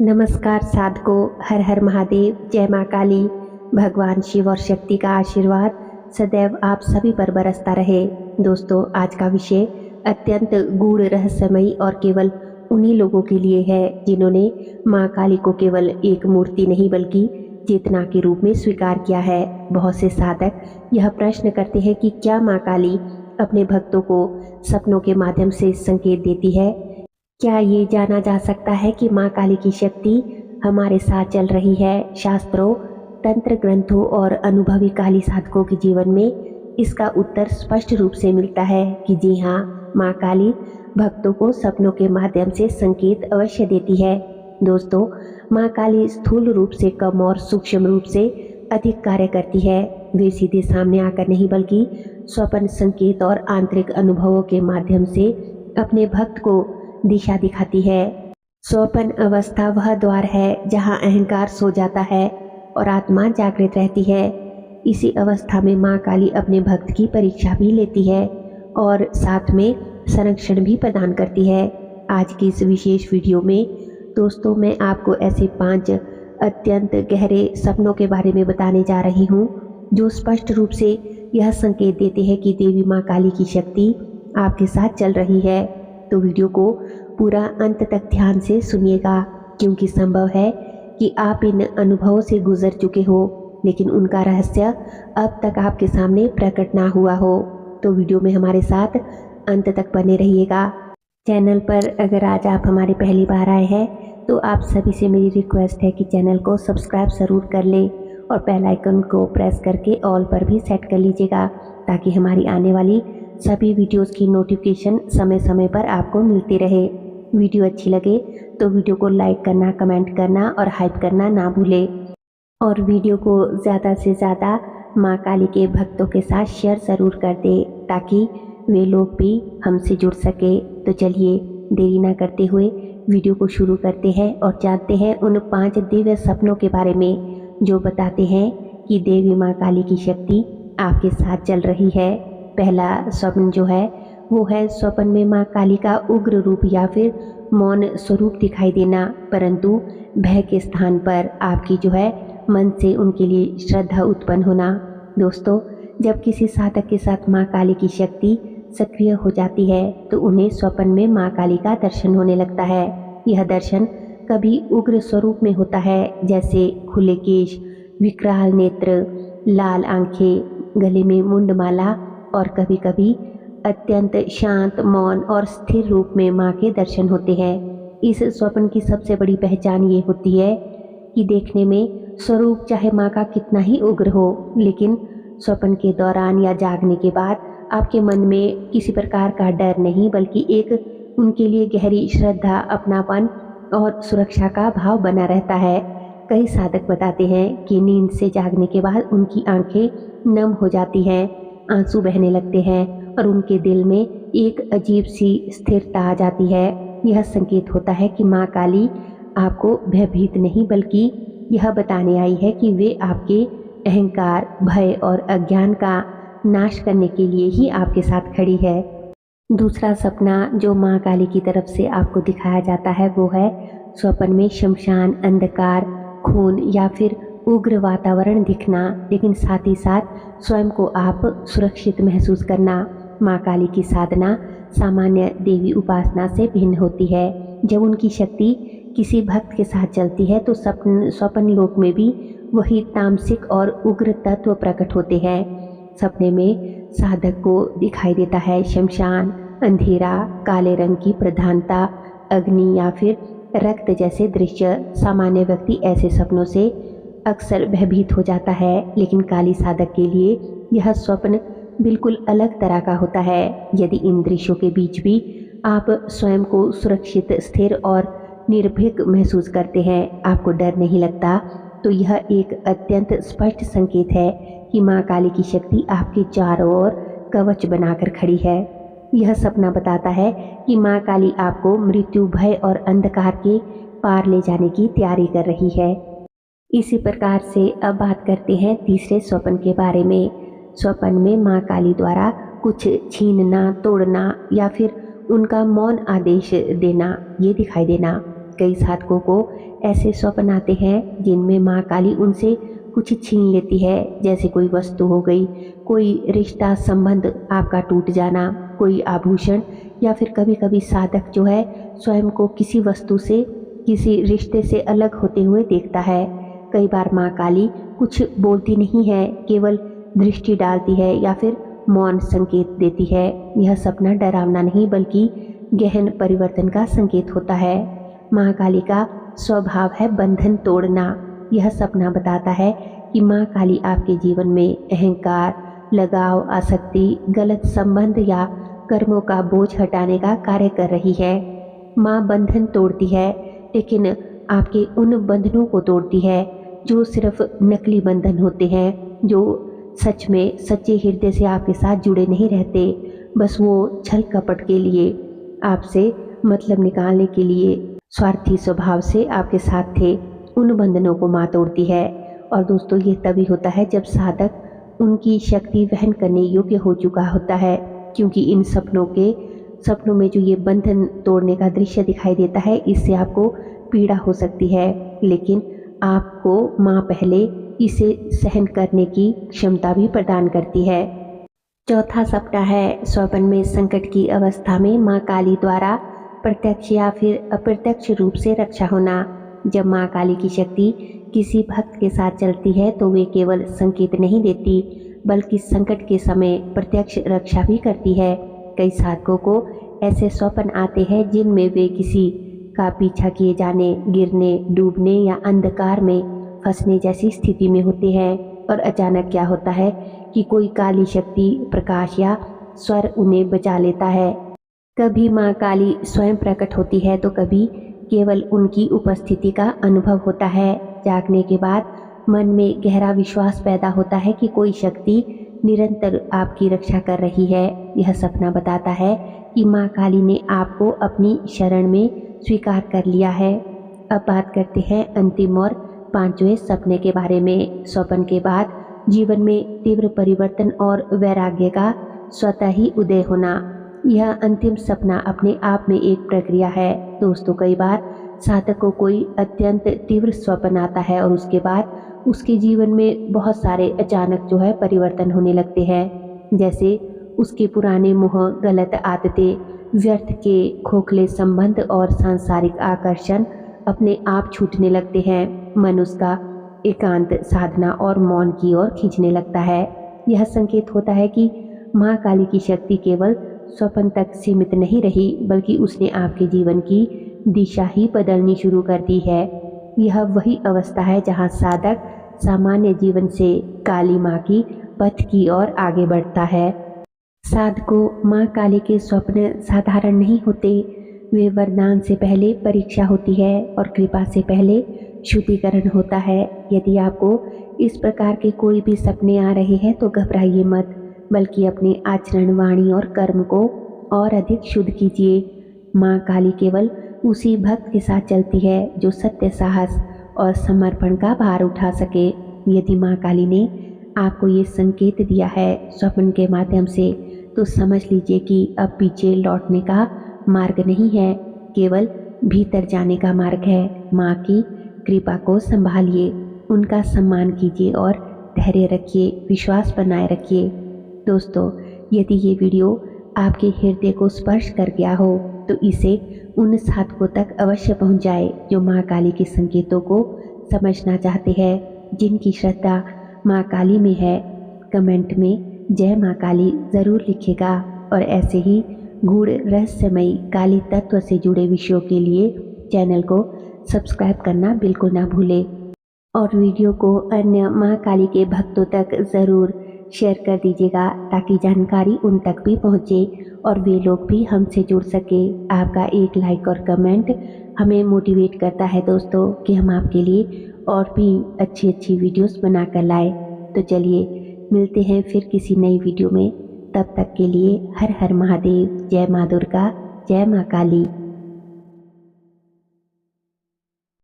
नमस्कार साधको, हर हर महादेव, जय माँ काली। भगवान शिव और शक्ति का आशीर्वाद सदैव आप सभी पर बरसता रहे। दोस्तों, आज का विषय अत्यंत गूढ़, रहस्यमयी और केवल उन्हीं लोगों के लिए है जिन्होंने माँ काली को केवल एक मूर्ति नहीं बल्कि चेतना के रूप में स्वीकार किया है। बहुत से साधक यह प्रश्न करते हैं कि क्या माँ काली अपने भक्तों को सपनों के माध्यम से संकेत देती है। क्या ये जाना जा सकता है कि माँ काली की शक्ति हमारे साथ चल रही है। शास्त्रों, तंत्र ग्रंथों और अनुभवी काली साधकों के जीवन में इसका उत्तर स्पष्ट रूप से मिलता है कि जी हाँ, माँ काली भक्तों को सपनों के माध्यम से संकेत अवश्य देती है। दोस्तों, माँ काली स्थूल रूप से कम और सूक्ष्म रूप से अधिक कार्य करती है। वे सीधे सामने आकर नहीं बल्कि स्वप्न, संकेत और आंतरिक अनुभवों के माध्यम से अपने भक्त को दिशा दिखाती है। स्वप्न अवस्था वह द्वार है जहाँ अहंकार सो जाता है और आत्मा जागृत रहती है। इसी अवस्था में माँ काली अपने भक्त की परीक्षा भी लेती है और साथ में संरक्षण भी प्रदान करती है। आज की इस विशेष वीडियो में दोस्तों, मैं आपको ऐसे 5 अत्यंत गहरे सपनों के बारे में बताने जा रही हूँ जो स्पष्ट रूप से यह संकेत देते हैं कि देवी माँ काली की शक्ति आपके साथ चल रही है। तो वीडियो को पूरा अंत तक ध्यान से सुनिएगा, क्योंकि संभव है कि आप इन अनुभवों से गुजर चुके हो लेकिन उनका रहस्य अब तक आपके सामने प्रकट ना हुआ हो। तो वीडियो में हमारे साथ अंत तक बने रहिएगा। चैनल पर अगर आज आप हमारे पहली बार आए हैं तो आप सभी से मेरी रिक्वेस्ट है कि चैनल को सब्सक्राइब ज़रूर कर लें और बेल आइकन को प्रेस करके ऑल पर भी सेट कर लीजिएगा ताकि हमारी आने वाली सभी वीडियोस की नोटिफिकेशन समय समय पर आपको मिलती रहे। वीडियो अच्छी लगे तो वीडियो को लाइक करना, कमेंट करना और हाइप करना ना भूलें और वीडियो को ज़्यादा से ज़्यादा माँ काली के भक्तों के साथ शेयर ज़रूर कर दें ताकि वे लोग भी हमसे जुड़ सके। तो चलिए देरी ना करते हुए वीडियो को शुरू करते हैं और जानते हैं उन 5 दिव्य सपनों के बारे में जो बताते हैं कि देवी माँ काली की शक्ति आपके साथ चल रही है। पहला स्वप्न जो है वो है स्वप्न में माँ काली का उग्र रूप या फिर मौन स्वरूप दिखाई देना, परंतु भय के स्थान पर आपकी जो है मन से उनके लिए श्रद्धा उत्पन्न होना। दोस्तों, जब किसी साधक के साथ माँ काली की शक्ति सक्रिय हो जाती है तो उन्हें स्वप्न में माँ काली का दर्शन होने लगता है। यह दर्शन कभी उग्र स्वरूप में होता है, जैसे खुले केश, विकराल नेत्र, लाल आंखें, गले में मुंडमाला, और कभी कभी अत्यंत शांत, मौन और स्थिर रूप में माँ के दर्शन होते हैं। इस स्वप्न की सबसे बड़ी पहचान ये होती है कि देखने में स्वरूप चाहे माँ का कितना ही उग्र हो, लेकिन स्वप्न के दौरान या जागने के बाद आपके मन में किसी प्रकार का डर नहीं बल्कि एक उनके लिए गहरी श्रद्धा, अपनापन और सुरक्षा का भाव बना रहता है। कई साधक बताते हैं कि नींद से जागने के बाद उनकी आंखें नम हो जाती हैं, आंसू बहने लगते हैं और उनके दिल में एक अजीब सी स्थिरता आ जाती है। यह संकेत होता है कि माँ काली आपको भयभीत नहीं बल्कि यह बताने आई है कि वे आपके अहंकार, भय और अज्ञान का नाश करने के लिए ही आपके साथ खड़ी है। दूसरा सपना जो माँ काली की तरफ से आपको दिखाया जाता है वो है स्वप्न में शमशान, अंधकार, खून या फिर उग्र वातावरण दिखना, लेकिन साथ ही साथ स्वयं को आप सुरक्षित महसूस करना। माँ काली की साधना सामान्य देवी उपासना से भिन्न होती है। जब उनकी शक्ति किसी भक्त के साथ चलती है तो स्वप्न लोक में भी वही तामसिक और उग्र तत्व प्रकट होते हैं। सपने में साधक को दिखाई देता है शमशान, अंधेरा, काले रंग की प्रधानता, अग्नि या फिर रक्त जैसे दृश्य। सामान्य व्यक्ति ऐसे सपनों से अक्सर भयभीत हो जाता है, लेकिन काली साधक के लिए यह स्वप्न बिल्कुल अलग तरह का होता है। यदि इन दृश्यों के बीच भी आप स्वयं को सुरक्षित, स्थिर और निर्भीक महसूस करते हैं, आपको डर नहीं लगता, तो यह एक अत्यंत स्पष्ट संकेत है कि माँ काली की शक्ति आपके चारों ओर कवच बनाकर खड़ी है। यह सपना बताता है कि माँ काली आपको मृत्यु, भय और अंधकार के पार ले जाने की तैयारी कर रही है। इसी प्रकार से अब बात करते हैं तीसरे स्वप्न के बारे में। स्वप्न में माँ काली द्वारा कुछ छीनना, तोड़ना या फिर उनका मौन आदेश देना, ये दिखाई देना। कई साधकों को ऐसे स्वप्न आते हैं जिनमें माँ काली उनसे कुछ छीन लेती है, जैसे कोई वस्तु हो गई, कोई रिश्ता संबंध आपका टूट जाना, कोई आभूषण, या फिर कभी कभी साधक जो है स्वयं को किसी वस्तु से, किसी रिश्ते से अलग होते हुए देखता है। कई बार माँ काली कुछ बोलती नहीं है, केवल दृष्टि डालती है या फिर मौन संकेत देती है। यह सपना डरावना नहीं बल्कि गहन परिवर्तन का संकेत होता है। माँ काली का स्वभाव है बंधन तोड़ना। यह सपना बताता है कि माँ काली आपके जीवन में अहंकार, लगाव, आसक्ति, गलत संबंध या कर्मों का बोझ हटाने का कार्य कर रही है। माँ बंधन तोड़ती है, लेकिन आपके उन बंधनों को तोड़ती है जो सिर्फ नकली बंधन होते हैं, जो सच में सच्चे हृदय से आपके साथ जुड़े नहीं रहते, बस वो छल कपट के लिए, आपसे मतलब निकालने के लिए, स्वार्थी स्वभाव से आपके साथ थे। उन बंधनों को माँ तोड़ती है। और दोस्तों, ये तभी होता है जब साधक उनकी शक्ति वहन करने योग्य हो चुका होता है, क्योंकि इन सपनों में जो ये बंधन तोड़ने का दृश्य दिखाई देता है, इससे आपको पीड़ा हो सकती है, लेकिन आपको माँ पहले इसे सहन करने की क्षमता भी प्रदान करती है। चौथा सपना है स्वप्न में संकट की अवस्था में माँ काली द्वारा प्रत्यक्ष या फिर अप्रत्यक्ष रूप से रक्षा होना। जब माँ काली की शक्ति किसी भक्त के साथ चलती है तो वे केवल संकेत नहीं देती, बल्कि संकट के समय प्रत्यक्ष रक्षा भी करती है। कई साधकों को ऐसे स्वप्न आते हैं जिनमें वे किसी का पीछा किए जाने, गिरने, डूबने या अंधकार में फंसने जैसी स्थिति में होते हैं, और अचानक क्या होता है कि कोई काली शक्ति, प्रकाश या स्वर उन्हें बचा लेता है। कभी माँ काली स्वयं प्रकट होती है तो कभी केवल उनकी उपस्थिति का अनुभव होता है। जागने के बाद मन में गहरा विश्वास पैदा होता है कि कोई शक्ति निरंतर आपकी रक्षा कर रही है। यह सपना बताता है कि माँ काली ने आपको अपनी शरण में स्वीकार कर लिया है। अब बात करते हैं अंतिम और पांचवें सपने के बारे में। स्वप्न के बाद जीवन में तीव्र परिवर्तन और वैराग्य का स्वतः ही उदय होना। यह अंतिम सपना अपने आप में एक प्रक्रिया है। दोस्तों, कई बार साधक को कोई अत्यंत तीव्र स्वप्न आता है और उसके बाद उसके जीवन में बहुत सारे अचानक जो है परिवर्तन होने लगते हैं, जैसे उसके पुराने मोह, गलत आदतें, व्यर्थ के खोखले संबंध और सांसारिक आकर्षण अपने आप छूटने लगते हैं। मन उसका एकांत, साधना और मौन की ओर खींचने लगता है। यह संकेत होता है कि माँ काली की शक्ति केवल स्वप्न तक सीमित नहीं रही, बल्कि उसने आपके जीवन की दिशा ही बदलनी शुरू कर दी है। यह वही अवस्था है जहाँ साधक सामान्य जीवन से काली माँ की पथ की ओर आगे बढ़ता है। साधकों, माँ काली के स्वप्न साधारण नहीं होते। वे वरदान से पहले परीक्षा होती है और कृपा से पहले शुद्धिकरण होता है। यदि आपको इस प्रकार के कोई भी सपने आ रहे हैं तो घबराइए मत, बल्कि अपने आचरण, वाणी और कर्म को और अधिक शुद्ध कीजिए। माँ काली केवल उसी भक्त के साथ चलती है जो सत्य, साहस और समर्पण का भार उठा सके। यदि माँ काली ने आपको ये संकेत दिया है स्वप्न के माध्यम से, तो समझ लीजिए कि अब पीछे लौटने का मार्ग नहीं है, केवल भीतर जाने का मार्ग है। माँ की कृपा को संभालिए, उनका सम्मान कीजिए और धैर्य रखिए, विश्वास बनाए रखिए। दोस्तों, यदि ये वीडियो आपके हृदय को स्पर्श कर गया हो तो इसे उन साधकों तक अवश्य पहुंचाए जो माँ काली के संकेतों को समझना चाहते हैं, जिनकी श्रद्धा माँ काली में है। कमेंट में जय माँ काली ज़रूर लिखिएगा और ऐसे ही गूढ़ रहस्यमयी काली तत्व से जुड़े विषयों के लिए चैनल को सब्सक्राइब करना बिल्कुल ना भूलें और वीडियो को अन्य माँ काली के भक्तों तक ज़रूर शेयर कर दीजिएगा, ताकि जानकारी उन तक भी पहुँचे और वे लोग भी हमसे जुड़ सके। आपका एक लाइक और कमेंट हमें मोटिवेट करता है दोस्तों, कि हम आपके लिए और भी अच्छी अच्छी वीडियोस बनाकर लाए। तो चलिए मिलते हैं फिर किसी नई वीडियो में। तब तक के लिए हर हर महादेव, जय माँ दुर्गा, जय माँ काली।